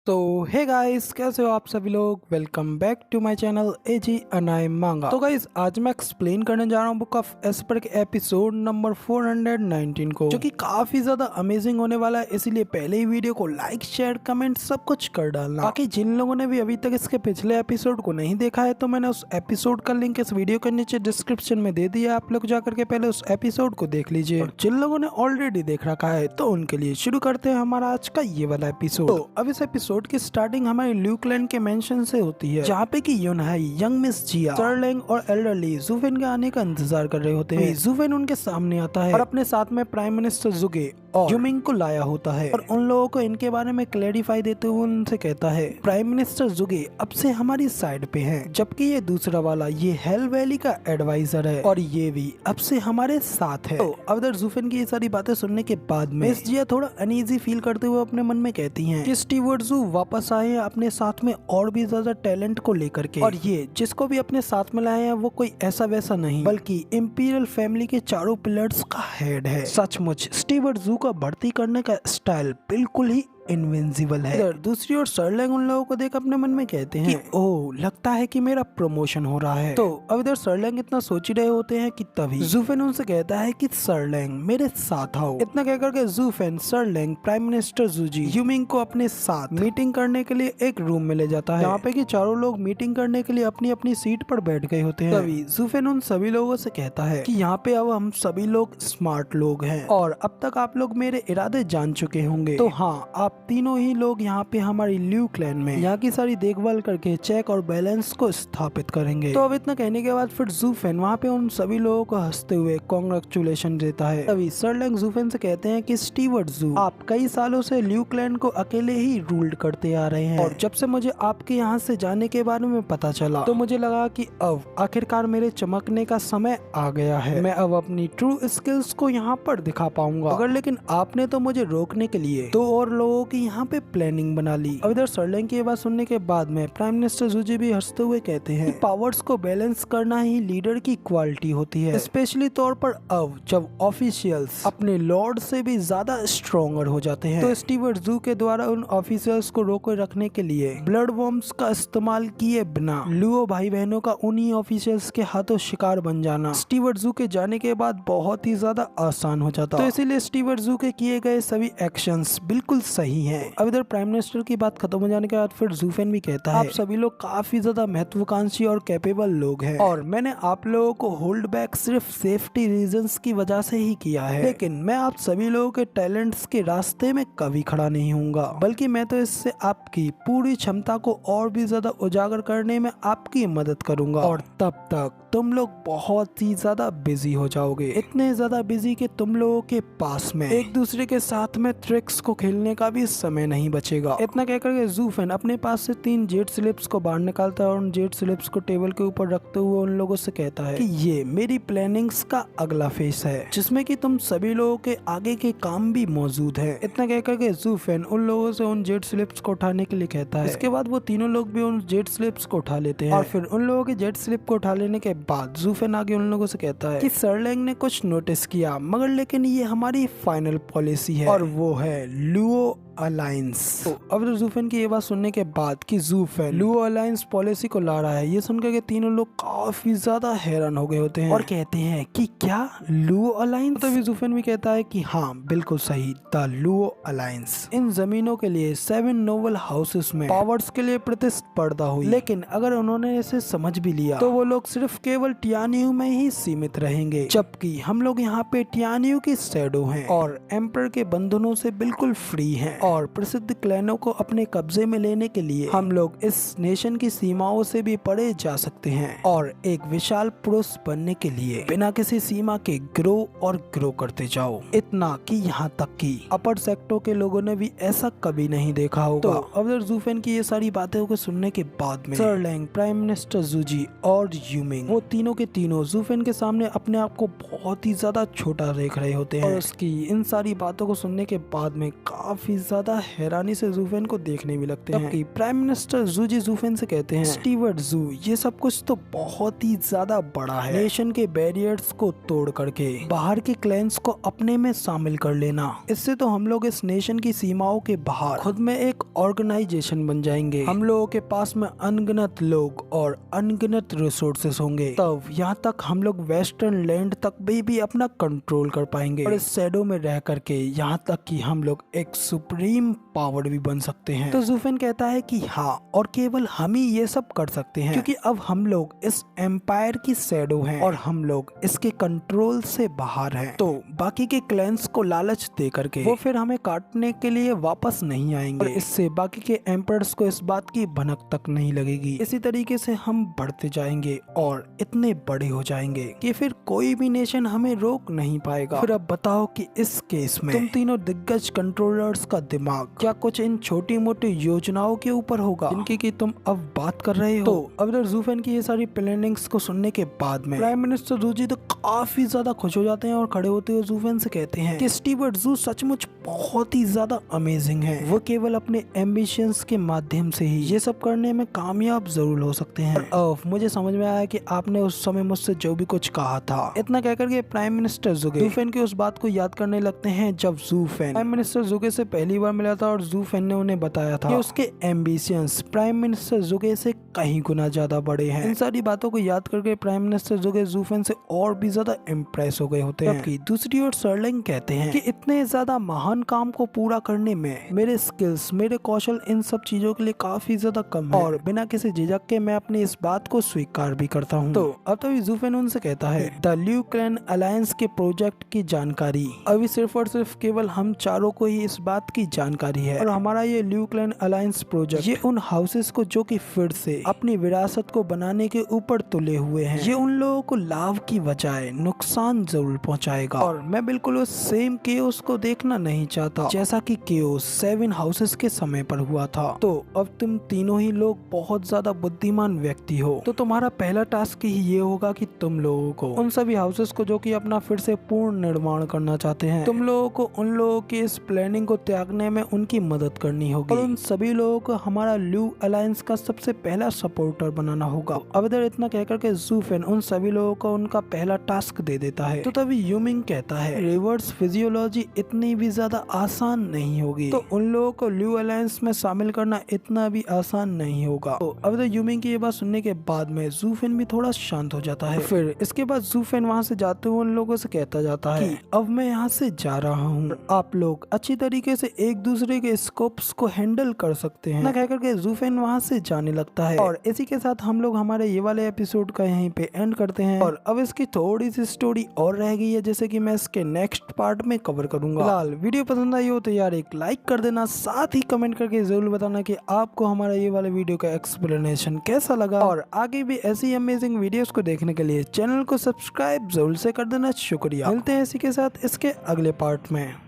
तो hey guys, कैसे हो आप सभी लोग। Welcome back to my channel एजी अनाई मांगा। तो गाइस, आज मैं एक्सप्लेन करने जा रहा हूँ बुक ऑफ एस्पर के एपिसोड नंबर 419 को, जो कि काफी ज्यादा अमेजिंग होने वाला है। इसीलिए पहले ही वीडियो को लाइक शेयर कमेंट सब कुछ कर डालना। बाकी जिन लोगों ने भी अभी तक इसके पिछले एपिसोड को नहीं देखा है, तो मैंने उस एपिसोड का लिंक इस वीडियो के नीचे डिस्क्रिप्शन में दे दिया। आप लोग जाकर के पहले उस एपिसोड को देख लीजिए। और जिन लोगों ने ऑलरेडी देख रखा है, तो उनके लिए शुरू करते हैं हमारा आज का ये वाला एपिसोड। तो अब इस एपिसोड की स्टार्टिंग हमारे ल्यूकलैंड के मेंशन से होती है, जहाँ पे कि यूनहाई, यंग मिस जिया, सर्लिंग और एल्डरली जूफेन के आने का इंतजार कर रहे होते हैं। जूफेन उनके सामने आता है और अपने साथ में प्राइम मिनिस्टर जुगे और यूमिंग को लाया होता है और उन लोगों को इनके बारे में क्लैरिफाई देते हुए उनसे कहता है प्राइम मिनिस्टर जुगे अब से हमारी साइड पे हैं, जबकि ये दूसरा वाला ये हेल वैली का एडवाइजर है और ये भी अब से हमारे साथ है। तो अब इधर जूफेन की ये सारी बातें सुनने के बाद में मिस जिया थोड़ा अनईजी फील करते हुए अपने मन में कहती हैं कि स्टीवर्ट जू वापस आए हैं अपने साथ में और भी ज्यादा टैलेंट को लेकर के, और ये जिसको भी अपने साथ में लाए हैं वो कोई ऐसा वैसा नहीं बल्कि इंपीरियल फैमिली के चारों पिलर्स का हेड है। सचमुच स्टीवर्ट जू का भर्ती करने का स्टाइल बिल्कुल ही इनविंसिबल है। इधर दूसरी ओर सर्लिंग उन लोगों को देख अपने मन में कहते हैं कि ओह, लगता है कि मेरा प्रमोशन हो रहा है। तो अब इधर सर्लिंग इतना सोच ही रहे होते हैं कि तभी जूफेन उनसे कहता है कि सर्लिंग मेरे साथ आओ। इतना कहकर के जूफेन सर्लिंग प्राइम मिनिस्टर जूजी यूमिंग को अपने साथ मीटिंग करने के लिए एक रूम में ले जाता है, जहाँ पे कि चारों लोग मीटिंग करने के लिए अपनी अपनी सीट पर बैठ गए होते हैं। तभी जूफेन उन सभी लोगों से कहता है कि यहाँ पे अब हम सभी लोग स्मार्ट लोग हैं और अब तक आप लोग मेरे इरादे जान चुके होंगे। तो हाँ, आप तीनों ही लोग यहाँ पे हमारी ल्यूकलैंड में यहाँ की सारी देखभाल करके चेक और बैलेंस को स्थापित करेंगे। तो अब इतना कहने के बाद फिर जूफेन वहाँ पे उन सभी लोगों को हंसते हुए कांग्रेचुलेशन देता है। तभी सर्लिंग जूफेन से कहते हैं कि स्टीवर्ट जू, आप कई सालों से ल्यूकलैंड को अकेले ही रूल्ड करते आ रहे हैं और जब से मुझे आपके यहाँ से जाने के बारे में पता चला तो मुझे लगा कि अब आखिरकार मेरे चमकने का समय आ गया है। मैं अब अपनी ट्रू स्किल्स को यहाँ पर दिखा पाऊंगा। मगर लेकिन आपने तो मुझे रोकने के लिए दो और लोगों की यहाँ पे प्लानिंग बना ली। अब इधर सर्लिंग की ये बात सुनने के बाद में प्राइम मिनिस्टर जूजी भी हंसते हुए कहते हैं कि पावर्स को बैलेंस करना ही लीडर की क्वालिटी होती है, स्पेशली तौर पर अब जब ऑफिशियल्स अपने लॉर्ड से भी ज्यादा स्ट्रॉन्गर हो जाते हैं। तो स्टीवर्ट जू के द्वारा उन ऑफिशियल्स को रोके रखने के लिए ब्लड वॉर्म्स का इस्तेमाल किए बिना लुओ भाई बहनों का उन्हीं ऑफिशियल्स के हाथों शिकार बन जाना स्टीवर्ट जू के जाने के बाद बहुत ही ज्यादा आसान हो जाता। तो इसीलिए स्टीवर्ट जू के किए गए सभी एक्शंस बिल्कुल सही हैं। अब इधर प्राइम मिनिस्टर की बात खत्म हो जाने के बाद फिर जूफेन भी कहता है आप सभी लोग काफी ज्यादा महत्वाकांक्षी और कैपेबल लोग हैं और मैंने आप लोगों को होल्ड बैक सिर्फ सेफ्टी रीजंस की वजह से ही किया है, लेकिन मैं आप सभी लोगों के टैलेंट्स के रास्ते में कभी खड़ा नहीं होऊंगा, बल्कि मैं तो इससे आपकी पूरी क्षमता को और भी ज्यादा उजागर करने में आपकी मदद करूंगा और तब तक तुम लोग बहुत ही ज्यादा बिजी हो जाओगे, इतने ज्यादा बिजी कि तुम लोगों के पास में एक दूसरे के साथ में ट्रिक्स को खेलने का भी समय नहीं बचेगा। इतना कहकर के जूफेन अपने पास से 3 जेट स्लिप्स को बाहर निकालता है और उन जेट स्लिप्स को टेबल के ऊपर रखते हुए उन लोगों से कहता है कि ये मेरी प्लानिंग्स का अगला फेज है, जिसमें कि तुम सभी लोगों के आगे के काम भी मौजूद है। इतना कहकर के जूफेन उन लोगों से उन जेट स्लिप्स को उठाने के लिए कहता है। इसके बाद वो तीनों लोग भी उन जेट स्लिप्स को उठा लेते हैं और फिर उन लोगों के जेट स्लिप को उठा लेने के बाद जूफेन आगे उन लोगों से कहता है कि सर्लिंग ने कुछ नोटिस किया, मगर लेकिन ये हमारी फाइनल पॉलिसी है और वो है लुओ अलायंस। तो अब जूफेन की ये बात सुनने के बाद कि जूफेन लुओ अलायंस पॉलिसी को ला रहा है, ये सुनकर के तीनों लोग काफी ज्यादा हैरान हो गए होते हैं और कहते हैं कि क्या लुओ अलायंस। तो जूफेन भी कहता है कि हाँ, बिल्कुल सही, द लुओ अलायंस इन जमीनों के लिए 7 नोबल हाउसेस में पावर्स के लिए प्रतिस्पर्धा हुई, लेकिन अगर उन्होंने इसे समझ भी लिया तो वो लोग सिर्फ केवल टियानियो में ही सीमित रहेंगे, जबकि हम लोग यहाँ पे टियानियो की शैडो हैं और एम्पर के बंधनों से बिल्कुल फ्री हैं और प्रसिद्ध क्लैनों को अपने कब्जे में लेने के लिए हम लोग इस नेशन की सीमाओं से भी परे जा सकते हैं और एक विशाल पुरुष बनने के लिए बिना किसी सीमा के ग्रो और ग्रो करते जाओ, इतना कि यहाँ तक कि अपर सेक्टों के लोगों ने भी ऐसा कभी नहीं देखा होगा। तो अब जूफेन की ये सारी बातें को सुनने के बाद में सर्लिंग, प्राइम मिनिस्टर जूजी और यूमिंग, वो तीनों के तीनों जूफेन के सामने अपने आप को बहुत ही ज्यादा छोटा देख रहे होते हैं और उसकी इन सारी बातों को सुनने के बाद में काफी ज्यादा हैरानी से जूफेन को देखने भी लगते हैं। तब प्राइम मिनिस्टर जू जी जूफेन से कहते हैं, स्टीवर्ट जू, ये सब कुछ तो बहुत ही ज्यादा बड़ा है। नेशन के बैरियर्स को तोड़ करके बाहर के क्लैंस को अपने में शामिल कर लेना, इससे तो हम लोग इस नेशन की सीमाओं के बाहर खुद में एक ऑर्गेनाइजेशन बन जाएंगे। हम लोगों के पास में अनगिनत लोग और अनगिनत रिसोर्सेस होंगे। तब यहाँ तक हम लोग वेस्टर्न लैंड तक भी अपना कंट्रोल कर पाएंगे और इस शैडो में रह करके यहाँ तक कि हम लोग एक सुप्रीम पावर भी बन सकते हैं। तो जूफेन कहता है कि हाँ, और केवल हम ही ये सब कर सकते हैं, क्योंकि अब हम लोग इस एम्पायर की शैडो हैं और हम लोग इसके कंट्रोल से बाहर हैं। तो बाकी के क्लैंस को लालच दे करके वो फिर हमें काटने के लिए वापस नहीं आएंगे और इससे बाकी के एम्पायर्स को इस बात की भनक तक नहीं लगेगी। इसी तरीके से हम बढ़ते जाएंगे और इतने बड़े हो जाएंगे कि फिर कोई भी नेशन हमें रोक नहीं पाएगा। फिर अब बताओ कि इस केस में तुम तीनों दिग्गज कंट्रोलर्स का दिमाग क्या कुछ इन छोटी मोटी योजनाओं के ऊपर होगा जिनकी कि तुम अब बात कर रहे हो? तो अब इधर जूफेन की ये सारी प्लानिंग्स को सुनने के बाद में प्राइम मिनिस्टर जू जी तो काफी ज्यादा खुश हो जाते हैं और खड़े होते हुए जूफेन से कहते हैं कि स्टीवर्ट जू सचमुच बहुत ही ज्यादा अमेजिंग है। वो केवल अपने एम्बिशंस के माध्यम से ही ये सब करने में कामयाब जरूर हो सकते हैं। अब मुझे समझ में आया कि आपने उस समय मुझसे जो भी कुछ कहा था। इतना कहकर के प्राइम मिनिस्टर जूफेन की उस बात को याद करने लगते हैं जब जूफेन प्राइम मिनिस्टर जुगे से पहली बार मिला था और जूफेन ने उन्हें बताया था कि उसके एम्बिशंस प्राइम मिनिस्टर जुगे से कहीं गुना ज्यादा बड़े हैं। इन सारी बातों को याद करके प्राइम मिनिस्टर जुगे जूफेन से और भी ज्यादा इम्प्रेस हो गए होते हैं। जबकि दूसरी ओर सर्लिंग कहते हैं कि इतने ज्यादा महान काम को पूरा करने में मेरे स्किल्स, मेरे कौशल इन सब चीजों के लिए काफी ज्यादा कम है और बिना किसी झिझक के मैं अपनी इस बात को स्वीकार भी करता हूँ। तो अब तभी जूफेन उनसे कहता है, द ल्यू क्लैन अलायंस के प्रोजेक्ट की जानकारी अभी सिर्फ और सिर्फ केवल हम चारों को ही इस बात की जानकारी है और हमारा ये ल्यू क्लैन अलायंस प्रोजेक्ट ये उन हाउसेस को जो कि फिर से अपनी विरासत को बनाने के ऊपर तुले हुए हैं, ये उन लोगों को लाभ की बजाय नुकसान जरूर पहुंचाएगा और मैं बिल्कुल उस सेम केओस को देखना नहीं चाहता जैसा कि केओस 7 हाउसेस के समय पर हुआ था। तो अब तुम तीनों ही लोग बहुत ज्यादा बुद्धिमान व्यक्ति हो, तो तुम्हारा पहला टास्क ही ये होगा कि तुम लोगों को उन सभी हाउसेस को जो कि अपना फिर से पूर्ण निर्माण करना चाहते हैं, तुम लोगों को उन लोगों की इस प्लानिंग को त्यागने में उनकी मदद करनी होगी और उन सभी लोगों को हमारा ल्यू अलायंस का सबसे पहला सपोर्टर बनाना होगा। अब इधर इतना कहकर के जूफेन उन सभी लोगों को उनका पहला टास्क दे देता है। तो तभी यूमिंग कहता है, रिवर्स फिजियोलॉजी इतनी भी ज्यादा आसान नहीं होगी, तो उन लोगों को ल्यू अलायंस में शामिल करना इतना भी आसान नहीं होगा। तो अब इधर यूमिंग की ये बात सुनने के बाद में जूफेन भी थोड़ा शांत हो जाता है। फिर इसके बाद जूफेन वहाँ से जाते हुए उन लोगों से कहता जाता है कि अब मैं यहाँ से जा रहा हूँ, आप लोग अच्छी तरीके से एक दूसरे के स्कोप्स को हैंडल कर सकते हैं। ना कहकर के जूफेन वहाँ से जाने लगता है और इसी के साथ हम लोग हमारे ये वाले एपिसोड का यहीं पे एंड करते हैं और अब इसकी थोड़ी सी स्टोरी और रह गई है जैसे कि मैं इसके नेक्स्ट पार्ट में कवर करूंगा। फिलहाल वीडियो पसंद आई हो तो यार एक लाइक कर देना, साथ ही कमेंट करके जरूर बताना कि आपको हमारा ये वाला वीडियो का एक्सप्लेनेशन कैसा लगा और आगे भी ऐसी अमेजिंग वीडियोस को देखने के लिए चैनल को सब्सक्राइब जरूर से कर देना। शुक्रिया। मिलते हैं इसी के साथ इसके अगले पार्ट में।